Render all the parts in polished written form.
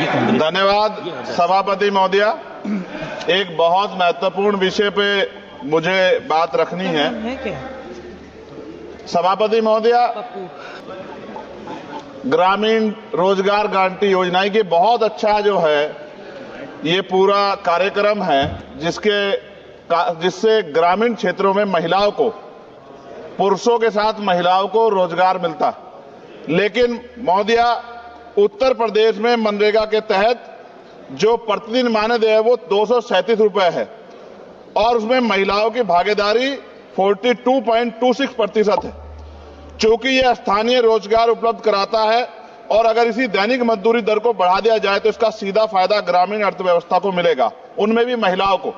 धन्यवाद सभापति महोदय। एक बहुत महत्वपूर्ण विषय पे मुझे बात रखनी है। सभापति महोदय, ग्रामीण रोजगार गारंटी योजना की बहुत अच्छा जो है ये पूरा कार्यक्रम है जिससे ग्रामीण क्षेत्रों में महिलाओं को, पुरुषों के साथ महिलाओं को रोजगार मिलता। लेकिन महोदय, उत्तर प्रदेश में मनरेगा के तहत जो प्रतिदिन मानदेय है वो 237 रुपए है और उसमें महिलाओं की भागीदारी 42.26% है। चूंकि यह स्थानीय रोजगार उपलब्ध कराता है और अगर इसी दैनिक मजदूरी दर को बढ़ा दिया जाए तो इसका सीधा फायदा ग्रामीण अर्थव्यवस्था को मिलेगा, उनमें भी महिलाओं को।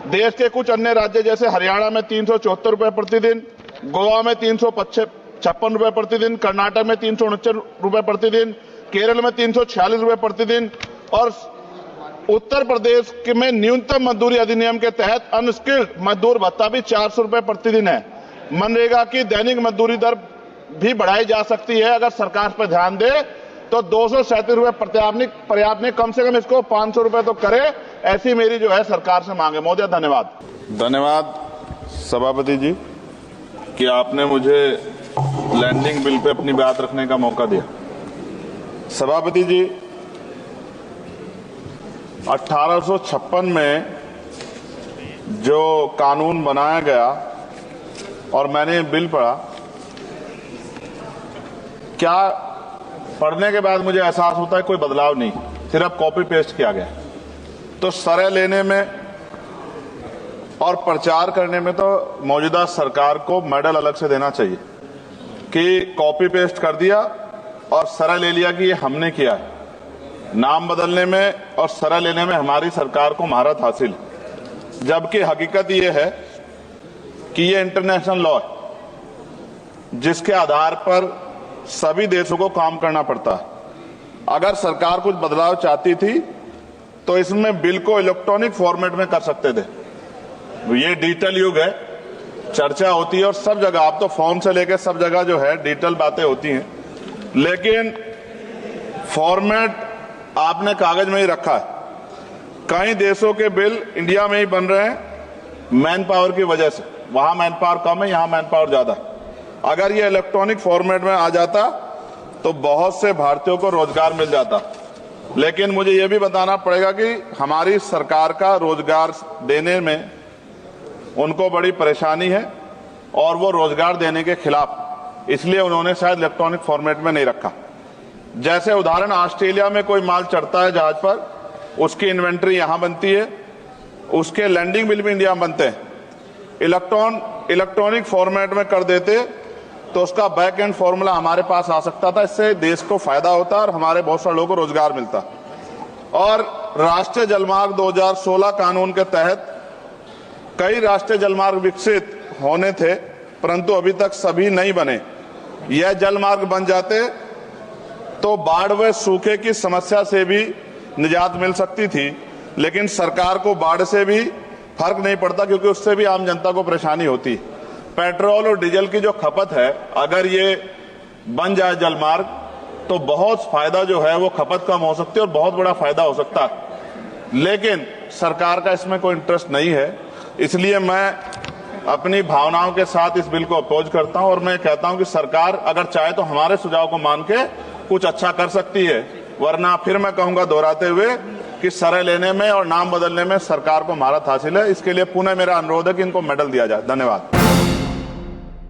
देश के कुछ अन्य राज्य जैसे हरियाणा में 374 रुपए प्रतिदिन, गोवा में 356 रुपए प्रतिदिन, कर्नाटक में 369 रुपए प्रतिदिन, केरल में 346 रुपए प्रतिदिन और उत्तर प्रदेश में न्यूनतम मजदूरी अधिनियम के तहत अनस्किल्ड मजदूर भत्ता भी 400 रुपए प्रतिदिन है। मनरेगा की दैनिक मजदूरी दर भी बढ़ाई जा सकती है अगर सरकार पर ध्यान दे तो 237 रुपए पर्याप्त नहीं, कम से कम इसको 500 रुपए तो करे, ऐसी मेरी जो है सरकार से मांगे। महोदय धन्यवाद। धन्यवाद सभापति जी कि आपने मुझे लैंडिंग बिल पे अपनी बात रखने का मौका दिया। सभापति जी, 1856 में जो कानून बनाया गया और मैंने बिल पढ़ा, क्या पढ़ने के बाद मुझे एहसास होता है कोई बदलाव नहीं, सिर्फ कॉपी पेस्ट किया गया। तो सरह लेने में और प्रचार करने में तो मौजूदा सरकार को मेडल अलग से देना चाहिए कि कॉपी पेस्ट कर दिया और सरह ले लिया कि ये हमने किया है। नाम बदलने में और सरह लेने में हमारी सरकार को महारत हासिल है, जबकि हकीकत ये है कि ये इंटरनेशनल लॉ है जिसके आधार पर सभी देशों को काम करना पड़ता है। अगर सरकार कुछ बदलाव चाहती थी तो इसमें बिल को इलेक्ट्रॉनिक फॉर्मेट में कर सकते थे। ये डिजिटल युग है, चर्चा होती है और सब जगह, आप तो फॉर्म से लेकर सब जगह जो है डिजिटल बातें होती हैं, लेकिन फॉर्मेट आपने कागज में ही रखा है। कई देशों के बिल इंडिया में ही बन रहे हैं मैन पावर की वजह से, वहां मैन पावर कम है, यहां मैन पावर ज्यादा है। अगर ये इलेक्ट्रॉनिक फॉर्मेट में आ जाता तो बहुत से भारतीयों को रोजगार मिल जाता। लेकिन मुझे ये भी बताना पड़ेगा कि हमारी सरकार का रोजगार देने में उनको बड़ी परेशानी है और वो रोजगार देने के खिलाफ, इसलिए उन्होंने शायद इलेक्ट्रॉनिक फॉर्मेट में नहीं रखा। जैसे उदाहरण, ऑस्ट्रेलिया में कोई माल चढ़ता है जहाज पर, उसकी इन्वेंट्री यहां बनती है, उसके लैंडिंग बिल भी इंडिया में बनते हैं। इलेक्ट्रॉनिक फॉर्मेट में कर देते तो उसका बैक एंड फॉर्मूला हमारे पास आ सकता था, इससे देश को फायदा होता और हमारे बहुत सारे लोगों को रोजगार मिलता। और राष्ट्रीय जलमार्ग 2016 कानून के तहत कई राष्ट्रीय जलमार्ग विकसित होने थे, परंतु अभी तक सभी नहीं बने। यह जलमार्ग बन जाते तो बाढ़ व सूखे की समस्या से भी निजात मिल सकती थी, लेकिन सरकार को बाढ़ से भी फर्क नहीं पड़ता क्योंकि उससे भी आम जनता को परेशानी होती। पेट्रोल और डीजल की जो खपत है, अगर ये बन जाए जलमार्ग तो बहुत फायदा जो है वो खपत कम हो सकती है और बहुत बड़ा फायदा हो सकता है। लेकिन सरकार का इसमें कोई इंटरेस्ट नहीं है, इसलिए मैं अपनी भावनाओं के साथ इस बिल को अपोज करता हूं और मैं कहता हूं कि सरकार अगर चाहे तो हमारे सुझाव को मान के कुछ अच्छा कर सकती है, वरना फिर मैं कहूंगा दोहराते हुए कि सरह लेने में और नाम बदलने में सरकार को महारत हासिल है। इसके लिए पुनः मेरा अनुरोध है कि इनको मेडल दिया जाए। धन्यवाद।